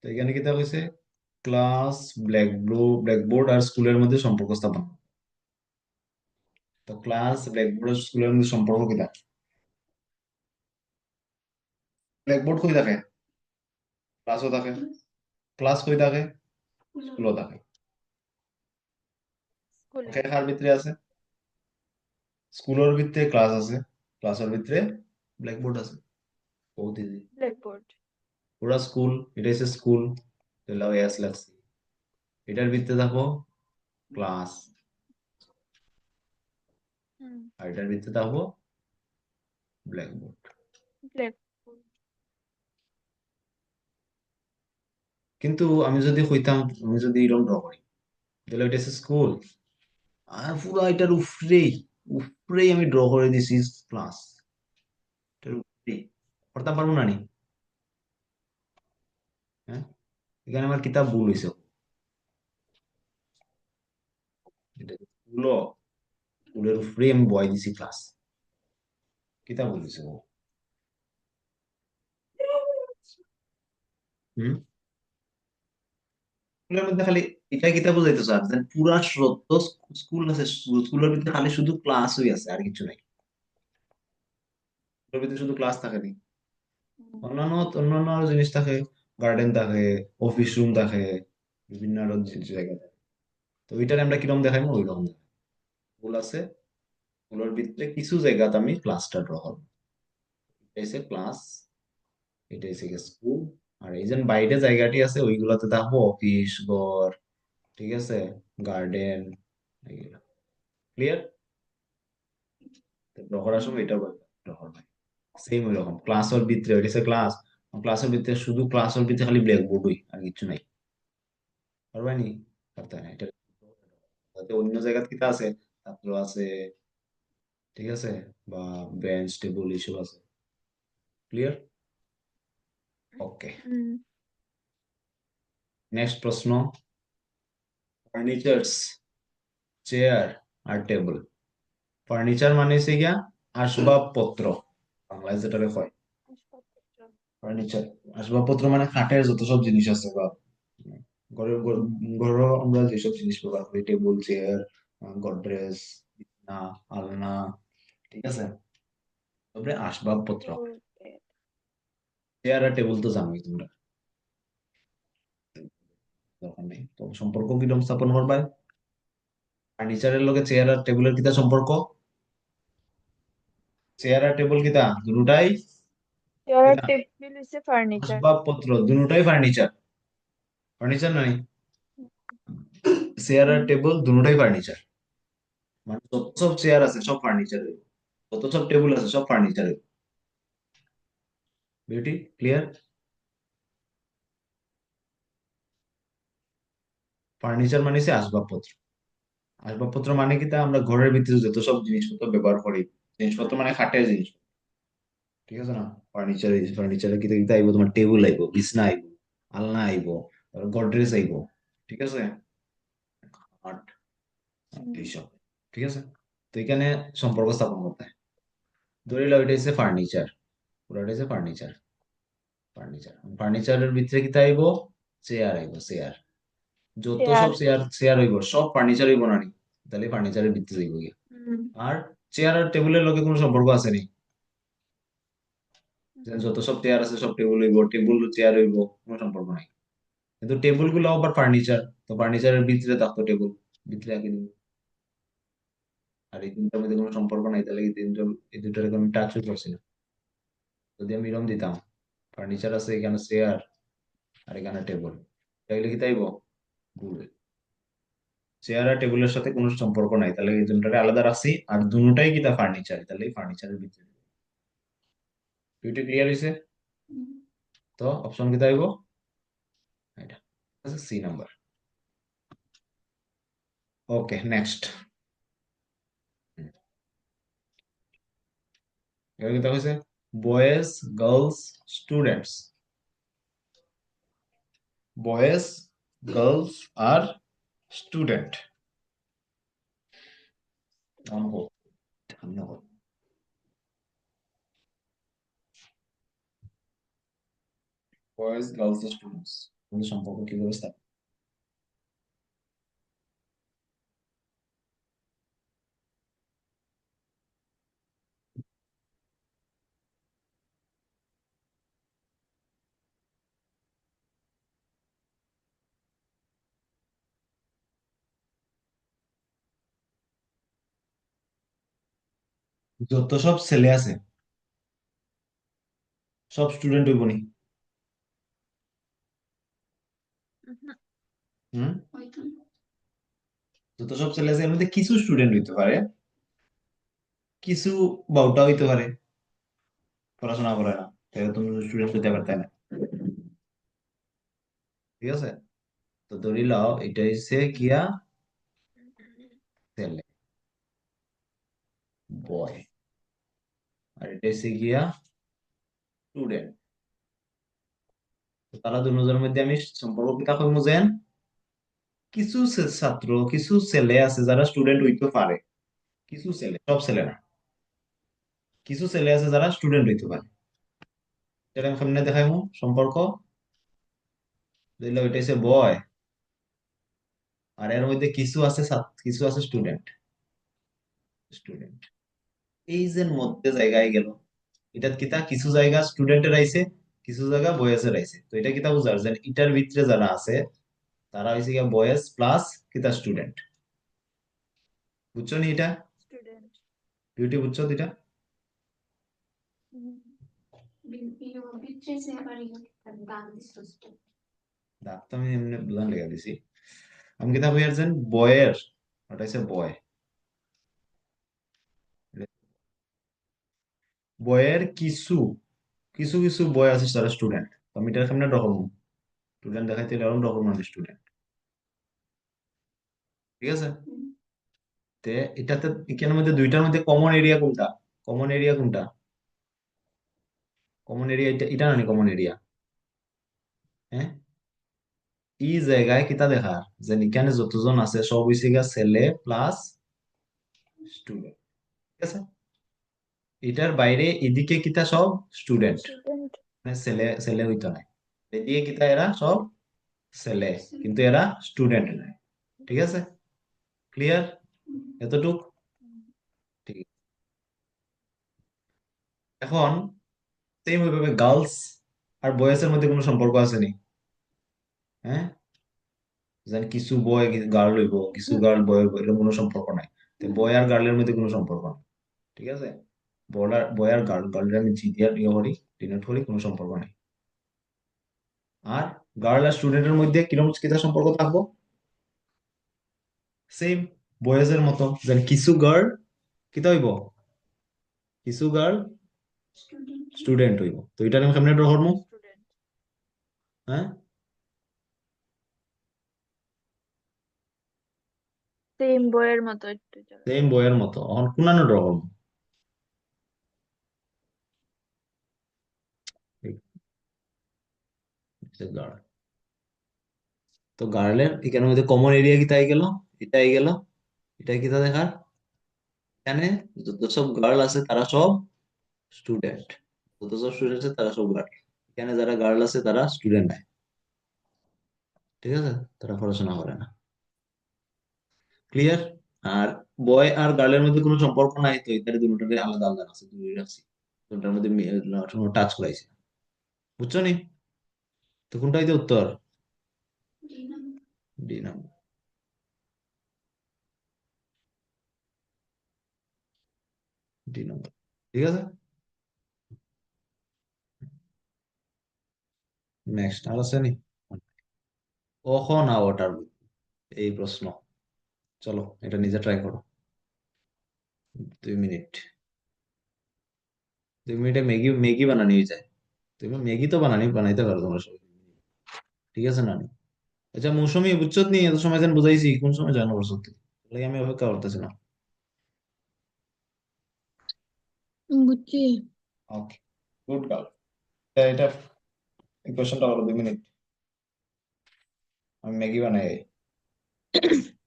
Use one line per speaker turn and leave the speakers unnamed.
তো এখানে কি দেওয়া হয়েছে? ক্লাস, ব্ল্যাকবোর্ড আর স্কুলের মধ্যে সম্পর্ক স্থাপন। তো ক্লাস, ব্ল্যাকবোর্ড আর স্কুলের মধ্যে সম্পর্ক কি থাকে? ব্ল্যাকবোর্ড কই থাকে? ক্লাসও থাকে। ক্লাস কই থাকে? স্কুলও থাকে।
স্কুলে।
ওকে, কার ভিতরে আছে? স্কুলের ভিতরে ক্লাস আছে, ক্লাসের ভিতরে ব্ল্যাকবোর্ড আছে। বহুত ইজি।
ব্ল্যাকবোর্ড।
পুরা স্কুল, এটা হচ্ছে স্কুল, তাহলে এস লাগছে। এটার ভিতরে দেখো ক্লাস,
হুম।
আর এটার ভিতরে দেখো ব্ল্যাকবোর্ড।
ব্ল্যাকবোর্ড।
কিন্তু আমি যদি কইতাম, আমি যদি এরকম ড্র করি, তাহলে এটা হচ্ছে স্কুল, আর পুরো এটার উপরেই, উপরেই আমি ড্র করে দিছি ক্লাস। এটার উপরেই করতে পারবো না নি? হ্যাঁ, এখানে আমার কিতাব ভুল হয়েছে। এটা স্কুল, স্কুলের উপরেই আমি বয় দিছি ক্লাস। কিতাব ভুল হয়েছে। হুম। স্কুলের মধ্যে খালি এটা কিতাব বুঝাইতে স্যার, যে পুরা সত্য স্কুল আছে, স্কুলের ভিতরে খালি শুধু ক্লাসই আছে, আর কিছু নাই। স্কুলের ভিতরে শুধু ক্লাস থাকে নি,
হুম।
অন্যান্য অন্যান্য আরো জিনিস থাকে। গার্ডেন থাকে, অফিস রুম থাকে, বিভিন্ন আরো জায়গা থাকে। তো ওইটারে আমরা কিরকম দেখাইবো? ওইরকম দেখাই। স্কুল আছে, স্কুলের ভিতরে কিছু জায়গাতে আমি ক্লাসটা ড্র করবো। এটা হচ্ছে ক্লাস, এটা হচ্ছে স্কুল। আর এই যে বাইরে জায়গাটি আছে ওইগুলাতে থাকবো অফিস, ঘর, ঠিক আছে, গার্ডেন, এগুলা। ক্লিয়ার? ড্র করার সময় এটা ড্র করবে। সেম ওই রকম ক্লাসের ভিতরে, ওইটা হচ্ছে ক্লাস, ক্লাসের ভিতরে শুধু ক্লাসের ভিতরে খালি ব্ল্যাকবোর্ডই, আর কিছু নাই। পারবাই নি? পারতে না এটা। তাতে অন্য জায়গা কিতা আছে, ছাত্র আছে, ঠিক আছে, বা বেঞ্চ টেবিল এইসব আছে। ক্লিয়ার? ওকে।
হুম।
নেক্সট প্রশ্ন। ফার্নিচার্স, চেয়ার আর টেবিল। ফার্নিচার মানে হচ্ছে গিয়া আসবাবপত্র, বাংলায় যেটা হয়
আসবাবপত্র।
ফার্নিচার। আসবাবপত্র মানে খাটের যত সব জিনিস আছে, বা ঘরের ঘরের আমরা যেসব জিনিস ব্যবহার করি, টেবিল, চেয়ার, গডরেজ, বিছনা, আলনা, ঠিক আছে, তারপরে আসবাবপত্র।
Table, bed.
চেয়ার আর টেবিল তো জানোই তোমরা, দরকার নেই। তো সম্পর্ক কিরকম স্থাপন করবে? ফার্নিচারের লগে চেয়ার আর টেবিলের কিতা সম্পর্ক? চেয়ার আর টেবিল কিতা দুটাই
চেয়ার আর
কিতা
টেবিল হচ্ছে ফার্নিচার।
আসবাবপত্র, দুটাই ফার্নিচার। ফার্নিচার নাই? চেয়ার আর টেবিল দুটাই ফার্নিচার। মানে যত সব চেয়ার আছে সব ফার্নিচার, যত সব টেবিল আছে সব ফার্নিচার। Beauty clear? ফার্নিচার মানে হচ্ছে আসবাবপত্র। আসবাবপত্র মানে কি, তা আমরা ঘরের ভিতরে যত সব জিনিসপত্র ব্যবহার করি, জিনিসপত্র মানে খাটের জিনিস, ঠিক আছে না? ফার্নিচার, ফার্নিচারে কি কি আইবো? তোমার টেবিল আইবো, বিছনা আইবো, আলনা আইবো, তারপর গডরেজ আইবো, ঠিক আছে, খাট,
হুম।
এইসব, ঠিক আছে। তো এখানে সম্পর্ক স্থাপন করতে হয়। ধরে নাও এটা হচ্ছে ফার্নিচার, পুরোটা হচ্ছে ফার্নিচার। ফার্নিচার, ফার্নিচারের ভিতরে কি আইবো? চেয়ার আইবো, চেয়ার। যত
চেয়ার।
সব চেয়ার চেয়ার হইব সব ফার্নিচার হইব না নি? তাহলে ফার্নিচারের ভিতরে যাইব গিয়া।
হুম।
আর চেয়ার আর টেবিলের লগে কোনো সম্পর্ক আছে নি? যে যত সব চেয়ার আছে সব টেবিল হইব, টেবিল চেয়ার হইব, কোনো সম্পর্ক নাই। কিন্তু টেবিল গুলো আবার ফার্নিচার, তো ফার্নিচারের ভিতরে থাকতো টেবিল, ভিতরে আগে দিব। আর এই তিনটার মধ্যে কোনো সম্পর্ক নাই, তাহলে এই তিনটা, এই দুটার কোনো টাচও করছি না। যদি আমি এরকম দিতাম, ফার্নিচার আছে এখানে চেয়ার, আর এখানে টেবিল, তাইলে কি তাইব? ভুল। চেয়ার আর টেবিলের সাথে কোনো সম্পর্ক নাই, তাহলে এই দুটারে আলাদা রাখছি, আর দুটাই কি তা ফার্নিচার, তাহলে ফার্নিচারের ভিতরে। দুইটা ক্লিয়ার হয়েছে?
হুম।
তো অপশন কি তাইব? এটা সি নাম্বার। ওকে, নেক্সট। এবার কি হয়েছে? Boys, girls, students. Boys, girls আর স্টুডেন্ট। অঙ্ক, বয়েজ, গার্লস, স্টুডেন্টস। আমাদের সম্পর্ক কিভাবে স্থাপন? যত সব ছেলে আছে সব স্টুডেন্ট হইব নি?
Mhm.
হুম? যত সব ছেলে আছে এর মধ্যে কিছু স্টুডেন্ট হইতে পারে, কিছু বাউটা হইতে পারে পড়াশোনা করে না, তাহলে তুমি স্টুডেন্ট হইতে পারতে না। ঠিক আছে, তো ধরি লাও এটা হচ্ছে কিয়া ছেলে, বয়, আর এটা হচ্ছে গিয়া স্টুডেন্ট। তারা দুজনের মধ্যে আমি সম্পর্ক কিতা করবো যেন কিছু ছাত্র, কিছু ছেলে আছে যারা স্টুডেন্ট হইতে পারে, কিছু ছেলে, সব ছেলে না, কিছু ছেলে আছে যারা স্টুডেন্ট হইতে পারে। সেটা আমি সামনে দেখাইমু সম্পর্ক। ধরলে ওইটা হচ্ছে বয়, আর এর মধ্যে কিছু আছে কিছু আছে স্টুডেন্ট, স্টুডেন্ট এই যে মধ্যে জায়গায় গেল, এটা কিতা কিছু জায়গা স্টুডেন্টের আইছে, কিছু জায়গা বয়েসের আইছে। তো এটা কিতা বুঝার যে এটার ভিতরে যারা আছে তারা হইছে গিয়া বয়েস প্লাস কিতা স্টুডেন্ট। বুঝছো নি এটা?
Student.
বিউটি বুঝছো এটা?
Mhm.
দাগ তো আমি এমনি বুঝান লেগে দিছি। আমি কিতা বই আর বয়ের, ওটা হচ্ছে বয়, বয়ের কিছু কিছু কিছু বয় আছে তারা স্টুডেন্ট। আমি এটার সামনে ড্র করবো, স্টুডেন্ট দেখাইতে এরকম ড্র করবো স্টুডেন্ট। ঠিক আছে, তে এটাতে এখানের মধ্যে দুইটার মধ্যে কমন এরিয়া কোনটা? কমন এরিয়া কোনটা? কমন এরিয়া এটা, এটা না কমন এরিয়া? হ্যাঁ, এই জায়গায় কিতা দেখা যে এখানে যতজন আছে সব হইছে গিয়া ছেলে প্লাস স্টুডেন্ট। ঠিক আছে, এটার বাইরে এদিকে কিতা সব স্টুডেন্ট,
Student.
মানে ছেলে ছেলে হইতো না। এদিকে কিতা এরা সব ছেলে, কিন্তু এরা স্টুডেন্ট নাই। ঠিক আছে, ক্লিয়ার এতটুক?
Mhm.
ঠিক আছে। এখন সেম ওইভাবে গার্লস আর বয়েজ এর মধ্যে কোনো সম্পর্ক আছে নি? হ্যাঁ, যেন কিছু বয় গার্ল হইব, কিছু
Mhm.
গার্ল বয় হইব, এরকম কোনো সম্পর্ক নাই। তো বয় আর গার্লের মধ্যে কোনো সম্পর্ক নাই। ঠিক আছে, বয় আর গার্ল, গার্লের আমি জি দিয়ে ইয়ে করি, ডিনোট করি, কোনো সম্পর্ক নাই। আর গার্ল আর স্টুডেন্টের মধ্যে কিরকম কিতা সম্পর্ক থাকবো? সেম বয়েজ এর মতো, যেন কিছু গার্ল কিতা হইব, কিছু গার্ল স্টুডেন্ট হইব। তো এটা আমি সামনে ড্র করবো।
Student.
হ্যাঁ,
Same বইয়ের মতো একটু চলো।
সেম বইয়ের মতো। এখন কোনানো ড্র করবো? গার্ল, তো গার্লের এখানের মধ্যে কমন এরিয়া কি তাই গেল, এটাই গেল, এটাই কিতা দেখার, এখানে যত সব গার্ল আছে তারা সব স্টুডেন্ট, যত সব স্টুডেন্ট আছে তারা সব গার্ল। এখানে যারা গার্ল আছে তারা স্টুডেন্ট নাই। ঠিক আছে, তারা পড়াশোনা করে না। ক্লিয়ার? আর বয় আর গার্লের মধ্যে কোনো সম্পর্ক নাই, তো এটার দুটোটারে আলাদা আলাদা আছে, দুটোই রাখছি, দুটার মধ্যে টাচ করাইছি। বুঝছো নি? তো কোনটা হইতে উত্তর? D number, D number. ঠিক আছে, নেক্সট আর আছে নি? কখন ওয়াটার, এই প্রশ্ন। চলো এটা নিজে ট্রাই করো। 2 মিনিট, 2 মিনিটে ম্যাগি ম্যাগি বানানি হয়ে যায়। তুমি ম্যাগি তো বানাইতে পারো তোমরা সবাই। ঠিক আছে না নি? আচ্ছা মৌসুমী বুঝছো নি, এত সময় যেন বুঝাইছি, কোন সময় জানো করছো তুমি? লাগে আমি অপেক্ষা করতেছিলাম।
বুঝছি।
ওকে, গুড গার্ল। এটা কোশ্চেনটা হলো 2 মিনিট, আমি ম্যাগি বানাই।